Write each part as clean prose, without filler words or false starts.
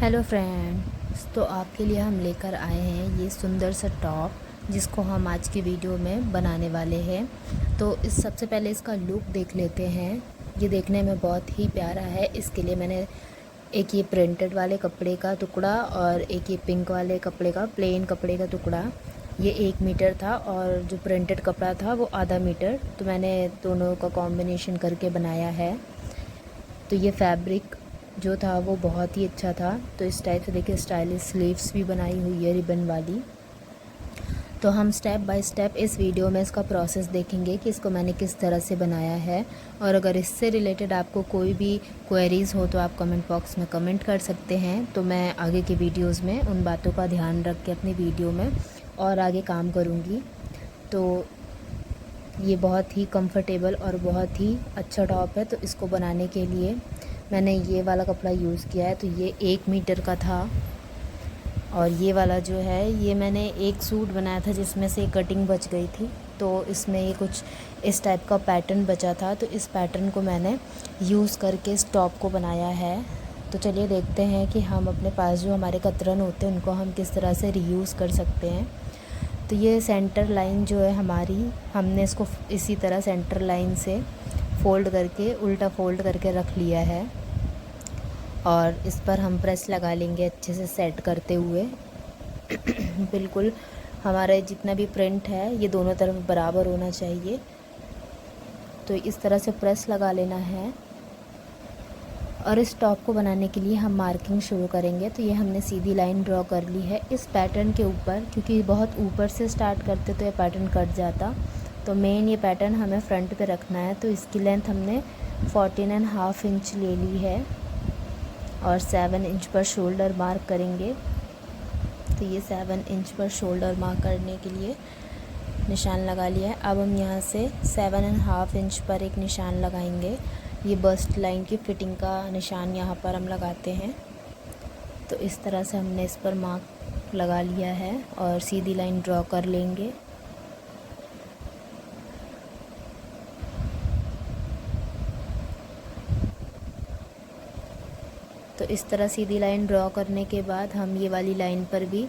Hello friends, तो आपके लिए हम लेकर आए हैं ये सुंदर सा टॉप जिसको हम आज की वीडियो में बनाने वाले हैं। तो इस सबसे पहले इसका लुक देख लेते हैं। ये देखने में बहुत ही प्यारा है। इसके लिए मैंने एक ये प्रिंटेड वाले कपड़े का टुकड़ा और एक ये पिंक वाले कपड़े का प्लेन कपड़े का टुकड़ा, ये 1 मीटर था और जो प्रिंटेड कपड़ा था वो आधा मीटर, तो मैंने दोनों का कॉम्बिनेशन करके बनाया है। तो ये फैब्रिक जो था वो बहुत ही अच्छा था। तो इस टाइप से देखिए स्टाइलिश स्लीव्स भी बनाई हुई है रिबन वाली। तो हम स्टेप बाय स्टेप इस वीडियो में इसका प्रोसेस देखेंगे कि इसको मैंने किस तरह से बनाया है। और अगर इससे रिलेटेड आपको कोई भी क्वेरीज़ हो तो आप कमेंट बॉक्स में कमेंट कर सकते हैं। तो मैं आगे की वीडियोज़ में उन बातों का ध्यान रख के अपनी वीडियो में और आगे काम करूँगी। तो ये बहुत ही कंफर्टेबल और बहुत ही अच्छा टॉप है। तो इसको बनाने के लिए मैंने ये वाला कपड़ा यूज़ किया है। तो ये 1 मीटर का था और ये वाला जो है ये मैंने एक सूट बनाया था जिसमें से कटिंग बच गई थी। तो इसमें ये कुछ इस टाइप का पैटर्न बचा था, तो इस पैटर्न को मैंने यूज़ करके इस टॉप को बनाया है। तो चलिए देखते हैं कि हम अपने पास जो हमारे कतरन होते हैं उनको हम किस तरह से रीयूज़ कर सकते हैं। तो ये सेंटर लाइन जो है हमारी, हमने इसको इसी तरह सेंटर लाइन से फ़ोल्ड करके उल्टा फ़ोल्ड करके रख लिया है और इस पर हम प्रेस लगा लेंगे अच्छे से सेट करते हुए। बिल्कुल हमारा जितना भी प्रिंट है ये दोनों तरफ बराबर होना चाहिए। तो इस तरह से प्रेस लगा लेना है। और इस टॉप को बनाने के लिए हम मार्किंग शुरू करेंगे। तो ये हमने सीधी लाइन ड्रॉ कर ली है इस पैटर्न के ऊपर, क्योंकि बहुत ऊपर से स्टार्ट करते तो ये पैटर्न कट जाता। तो मेन ये पैटर्न हमें फ्रंट पे रखना है। तो इसकी लेंथ हमने 14.5 इंच ले ली है और 7 इंच पर शोल्डर मार्क करेंगे। तो ये 7 इंच पर शोल्डर मार्क करने के लिए निशान लगा लिया है। अब हम यहाँ से 7.5 इंच पर एक निशान लगाएंगे। ये बस्ट लाइन की फिटिंग का निशान यहाँ पर हम लगाते हैं। तो इस तरह से हमने इस पर मार्क लगा लिया है और सीधी लाइन ड्रॉ कर लेंगे। तो इस तरह सीधी लाइन ड्रॉ करने के बाद हम ये वाली लाइन पर भी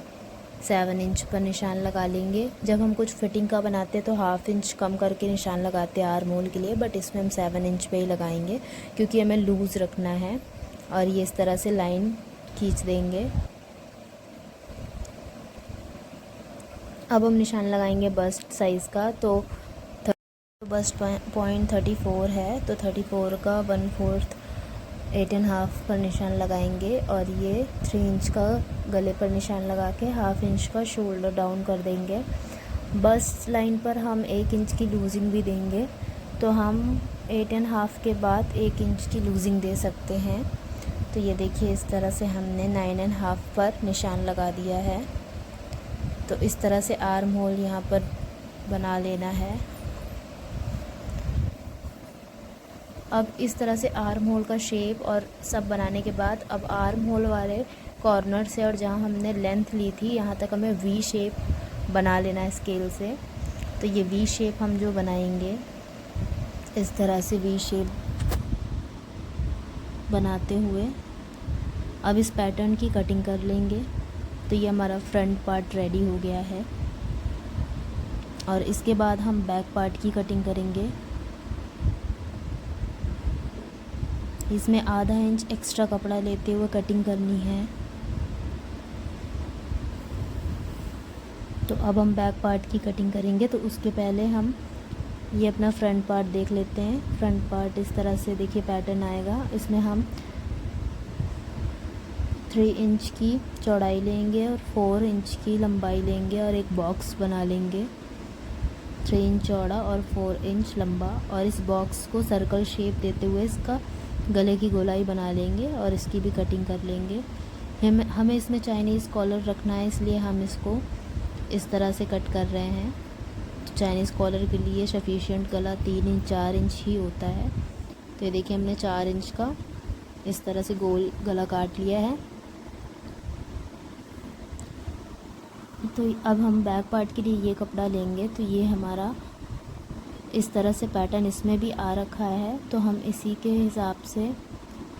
7 इंच पर निशान लगा लेंगे। जब हम कुछ फिटिंग का बनाते हैं तो 1/2 इंच कम करके निशान लगाते हैं आर्म होल के लिए, बट इसमें हम 7 इंच पे ही लगाएंगे क्योंकि हमें लूज़ रखना है। और ये इस तरह से लाइन खींच देंगे। अब हम निशान लगाएंगे बस्ट साइज़ का। तो बस्ट पॉइंट 34 है, तो 34 का 1/4 8.5 पर निशान लगाएंगे और ये 3 इंच का गले पर निशान लगा के 1/2 इंच का शोल्डर डाउन कर देंगे। बस्ट लाइन पर हम 1 इंच की लूजिंग भी देंगे। तो हम 8.5 के बाद 1 इंच की लूजिंग दे सकते हैं। तो ये देखिए इस तरह से हमने 9.5 पर निशान लगा दिया है। तो इस तरह से आर्म होल यहाँ पर बना लेना है। अब इस तरह से आर्म होल का शेप और सब बनाने के बाद अब आर्म होल वाले कॉर्नर से और जहाँ हमने लेंथ ली थी यहाँ तक हमें वी शेप बना लेना है स्केल से। तो ये वी शेप हम जो बनाएंगे इस तरह से वी शेप बनाते हुए अब इस पैटर्न की कटिंग कर लेंगे। तो ये हमारा फ्रंट पार्ट रेडी हो गया है और इसके बाद हम बैक पार्ट की कटिंग करेंगे। इसमें आधा इंच एक्स्ट्रा कपड़ा लेते हुए कटिंग करनी है। तो अब हम बैक पार्ट की कटिंग करेंगे। तो उसके पहले हम ये अपना फ्रंट पार्ट देख लेते हैं। फ्रंट पार्ट इस तरह से देखिए पैटर्न आएगा। इसमें हम 3 इंच की चौड़ाई लेंगे और 4 इंच की लंबाई लेंगे और एक बॉक्स बना लेंगे 3 इंच चौड़ा और 4 इंच लंबा। और इस बॉक्स को सर्कल शेप देते हुए इसका गले की गोलाई बना लेंगे और इसकी भी कटिंग कर लेंगे। हमें इसमें चाइनीज़ कॉलर रखना है, इसलिए हम इसको इस तरह से कट कर रहे हैं। तो चाइनीज़ कॉलर के लिए सफिशिएंट गला 3 इंच 4 इंच ही होता है। तो ये देखिए हमने 4 इंच का इस तरह से गोल गला काट लिया है। तो अब हम बैक पार्ट के लिए ये कपड़ा लेंगे। तो ये हमारा इस तरह से पैटर्न इसमें भी आ रखा है। तो हम इसी के हिसाब से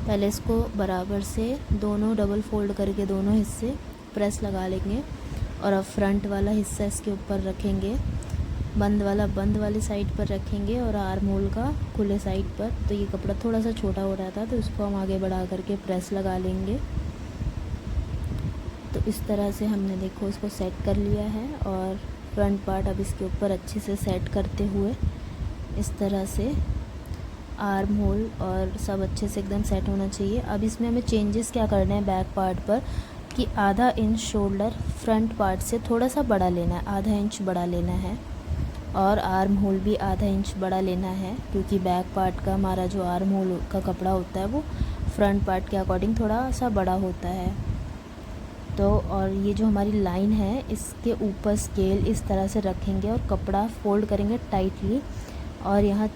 पहले इसको बराबर से दोनों डबल फोल्ड करके दोनों हिस्से प्रेस लगा लेंगे और अब फ्रंट वाला हिस्सा इसके ऊपर रखेंगे, बंद वाला बंद वाली साइड पर रखेंगे और आर्म होल का खुले साइड पर। तो ये कपड़ा थोड़ा सा छोटा हो रहा था तो इसको हम आगे बढ़ा करके प्रेस लगा लेंगे। तो इस तरह से हमने देखो इसको सेट कर लिया है और फ्रंट पार्ट अब इसके ऊपर अच्छे से सेट करते हुए इस तरह से आर्म होल और सब अच्छे से एकदम सेट होना चाहिए। अब इसमें हमें चेंजेस क्या करने हैं बैक पार्ट पर कि आधा इंच शोल्डर फ्रंट पार्ट से थोड़ा सा बड़ा लेना है, आधा इंच बड़ा लेना है और आर्म होल भी आधा इंच बड़ा लेना है, क्योंकि बैक पार्ट का हमारा जो आर्म होल का कपड़ा होता है वो फ्रंट पार्ट के अकॉर्डिंग थोड़ा सा बड़ा होता है। तो और ये जो हमारी लाइन है इसके ऊपर स्केल इस तरह से रखेंगे और कपड़ा फोल्ड करेंगे टाइटली और यहाँ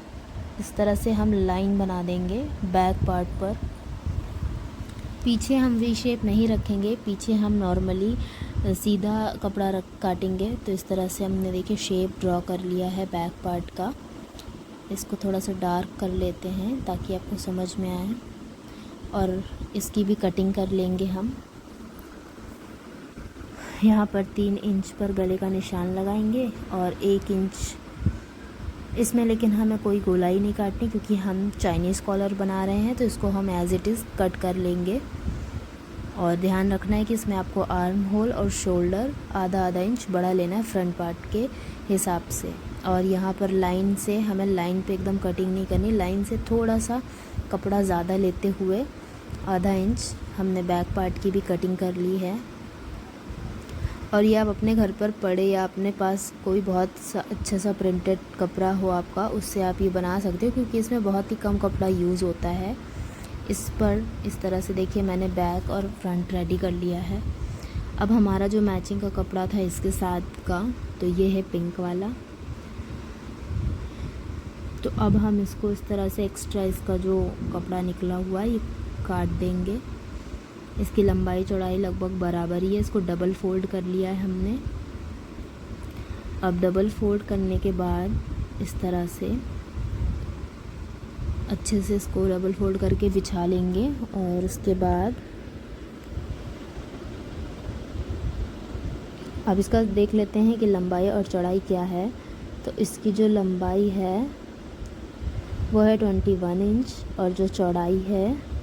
इस तरह से हम लाइन बना देंगे बैक पार्ट पर। पीछे हम वी शेप नहीं रखेंगे, पीछे हम नॉर्मली सीधा कपड़ा काटेंगे। तो इस तरह से हमने देखिए शेप ड्रॉ कर लिया है बैक पार्ट का। इसको थोड़ा सा डार्क कर लेते हैं ताकि आपको समझ में आए और इसकी भी कटिंग कर लेंगे हम। यहाँ पर 3 इंच पर गले का निशान लगाएंगे और 1 इंच इसमें, लेकिन हमें कोई गोलाई नहीं काटनी क्योंकि हम चाइनीज़ कॉलर बना रहे हैं तो इसको हम एज इट इज़ कट कर लेंगे। और ध्यान रखना है कि इसमें आपको आर्म होल और शोल्डर आधा इंच बड़ा लेना है फ्रंट पार्ट के हिसाब से। और यहाँ पर लाइन से हमें लाइन पे एकदम कटिंग नहीं करनी, लाइन से थोड़ा सा कपड़ा ज़्यादा लेते हुए आधा इंच हमने बैक पार्ट की भी कटिंग कर ली है। और ये आप अपने घर पर पड़े या अपने पास कोई बहुत अच्छा सा प्रिंटेड कपड़ा हो आपका, उससे आप ये बना सकते हो क्योंकि इसमें बहुत ही कम कपड़ा यूज़ होता है। इस पर इस तरह से देखिए मैंने बैक और फ्रंट रेडी कर लिया है। अब हमारा जो मैचिंग का कपड़ा था इसके साथ का, तो ये है पिंक वाला। तो अब हम इसको इस तरह से एक्स्ट्रा इसका जो कपड़ा निकला हुआ है ये काट देंगे। इसकी लंबाई चौड़ाई लगभग बराबर ही है। इसको डबल फोल्ड कर लिया है हमने। अब डबल फोल्ड करने के बाद इस तरह से अच्छे से इसको डबल फोल्ड करके बिछा लेंगे और उसके बाद अब इसका देख लेते हैं कि लंबाई और चौड़ाई क्या है। तो इसकी जो लंबाई है वो है 21 इंच और जो चौड़ाई है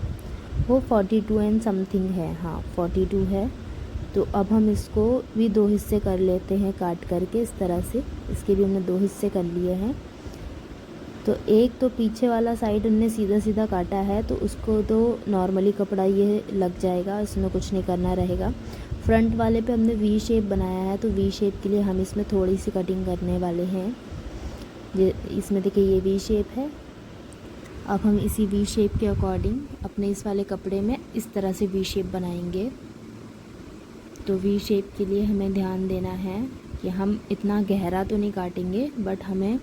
वो 42 एंड समथिंग है। हाँ 42 है। तो अब हम इसको भी 2 हिस्से कर लेते हैं काट करके इस तरह से। इसके भी हमने 2 हिस्से कर लिए हैं। तो एक तो पीछे वाला साइड हमने सीधा सीधा काटा है तो उसको तो नॉर्मली कपड़ा ये लग जाएगा, इसमें कुछ नहीं करना रहेगा। फ्रंट वाले पे हमने वी शेप बनाया है तो वी शेप के लिए हम इसमें थोड़ी सी कटिंग करने वाले हैं। इसमें देखिए ये वी शेप है। अब हम इसी वी शेप के अकॉर्डिंग अपने इस वाले कपड़े में इस तरह से वी शेप बनाएंगे। तो वी शेप के लिए हमें ध्यान देना है कि हम इतना गहरा तो नहीं काटेंगे, बट हमें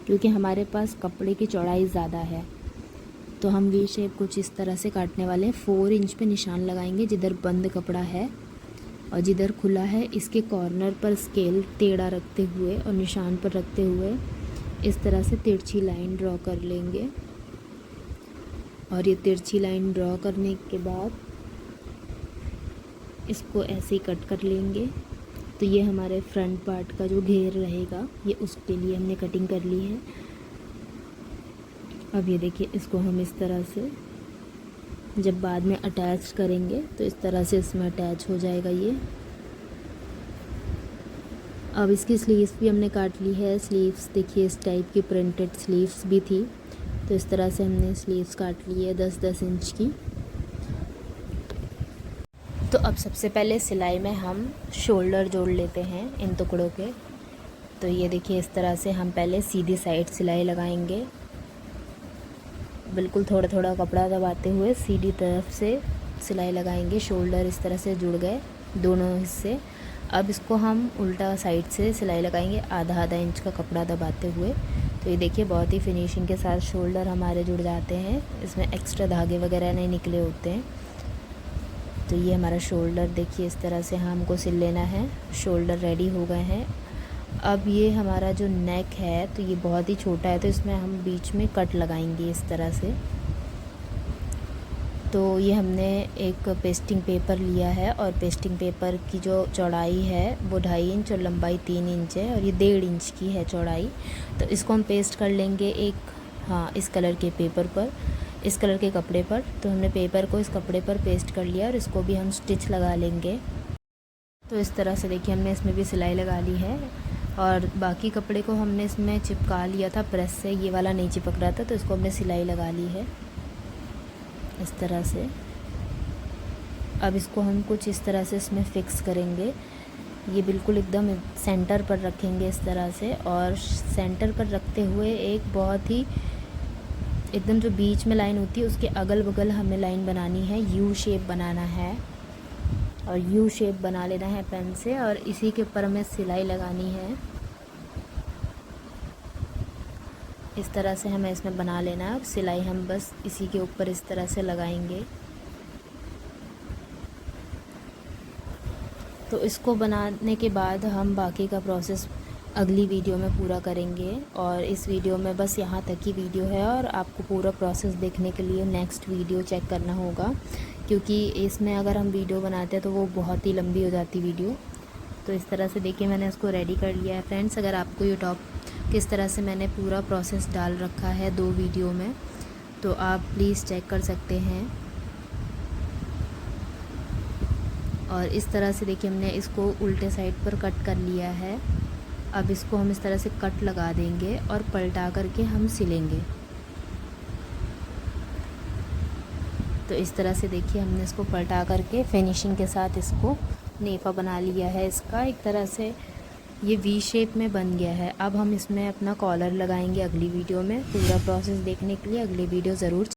क्योंकि हमारे पास कपड़े की चौड़ाई ज़्यादा है तो हम वी शेप कुछ इस तरह से काटने वाले हैं। 4 इंच पे निशान लगाएंगे जिधर बंद कपड़ा है और जिधर खुला है इसके कॉर्नर पर स्केल टेढ़ा रखते हुए और निशान पर रखते हुए इस तरह से तिरछी लाइन ड्रॉ कर लेंगे। और ये तिरछी लाइन ड्रॉ करने के बाद इसको ऐसे ही कट कर लेंगे। तो ये हमारे फ्रंट पार्ट का जो घेर रहेगा ये उसके लिए हमने कटिंग कर ली है। अब ये देखिए इसको हम इस तरह से जब बाद में अटैच करेंगे तो इस तरह से इसमें अटैच हो जाएगा ये। अब इसकी स्लीव्स भी हमने काट ली है। स्लीव्स देखिए इस टाइप की प्रिंटेड स्लीव्स भी थी तो इस तरह से हमने स्लीव्स काट ली है 10-10 इंच की। तो अब सबसे पहले सिलाई में हम शोल्डर जोड़ लेते हैं इन टुकड़ों के। तो ये देखिए इस तरह से हम पहले सीधी साइड सिलाई लगाएंगे, बिल्कुल थोड़ा थोड़ा कपड़ा दबाते हुए सीधी तरफ से सिलाई लगाएंगे। शोल्डर इस तरह से जुड़ गए दोनों हिस्से। अब इसको हम उल्टा साइड से सिलाई लगाएंगे आधा इंच का कपड़ा दबाते हुए। तो ये देखिए बहुत ही फिनिशिंग के साथ शोल्डर हमारे जुड़ जाते हैं, इसमें एक्स्ट्रा धागे वगैरह नहीं निकले होते हैं। तो ये हमारा शोल्डर देखिए इस तरह से हमको सिल लेना है। शोल्डर रेडी हो गए हैं। अब ये हमारा जो नेक है तो ये बहुत ही छोटा है तो इसमें हम बीच में कट लगाएंगे इस तरह से। तो ये हमने एक पेस्टिंग पेपर लिया है और पेस्टिंग पेपर की जो चौड़ाई है वो 2.5 इंच और लंबाई 3 इंच है और ये 1.5 इंच की है चौड़ाई। तो इसको हम पेस्ट कर लेंगे इस कलर के पेपर पर, इस कलर के कपड़े पर। तो हमने पेपर को इस कपड़े पर पेस्ट कर लिया और इसको भी हम स्टिच लगा लेंगे। तो इस तरह से देखिए हमने इसमें भी सिलाई लगा ली है और बाकी कपड़े को हमने इसमें चिपका लिया था प्रेस से, ये वाला नहीं चिपक रहा था तो इसको हमने सिलाई लगा ली है इस तरह से। अब इसको हम कुछ इस तरह से इसमें फ़िक्स करेंगे। ये बिल्कुल एकदम सेंटर पर रखेंगे इस तरह से, और सेंटर पर रखते हुए एक बहुत ही एकदम जो बीच में लाइन होती है उसके अगल बगल हमें लाइन बनानी है, यू शेप बनाना है और यू शेप बना लेना है पेन से, और इसी के ऊपर हमें सिलाई लगानी है। इस तरह से हमें इसमें बना लेना है। सिलाई हम बस इसी के ऊपर इस तरह से लगाएंगे। तो इसको बनाने के बाद हम बाकी का प्रोसेस अगली वीडियो में पूरा करेंगे, और इस वीडियो में बस यहाँ तक ही वीडियो है और आपको पूरा प्रोसेस देखने के लिए नेक्स्ट वीडियो चेक करना होगा, क्योंकि इसमें अगर हम वीडियो बनाते हैं तो वो बहुत ही लंबी हो जाती वीडियो। तो इस तरह से देखिए मैंने इसको रेडी कर लिया है। फ्रेंड्स, अगर आपको ये टॉप किस तरह से मैंने पूरा प्रोसेस डाल रखा है 2 वीडियो में, तो आप प्लीज़ चेक कर सकते हैं। और इस तरह से देखिए हमने इसको उल्टे साइड पर कट कर लिया है। अब इसको हम इस तरह से कट लगा देंगे और पलटा करके हम सिलेंगे। तो इस तरह से देखिए हमने इसको पलटा करके फिनिशिंग के साथ इसको नेफा बना लिया है इसका। एक तरह से ये वी शेप में बन गया है। अब हम इसमें अपना कॉलर लगाएंगे अगली वीडियो में। पूरा प्रोसेस देखने के लिए अगली वीडियो ज़रूर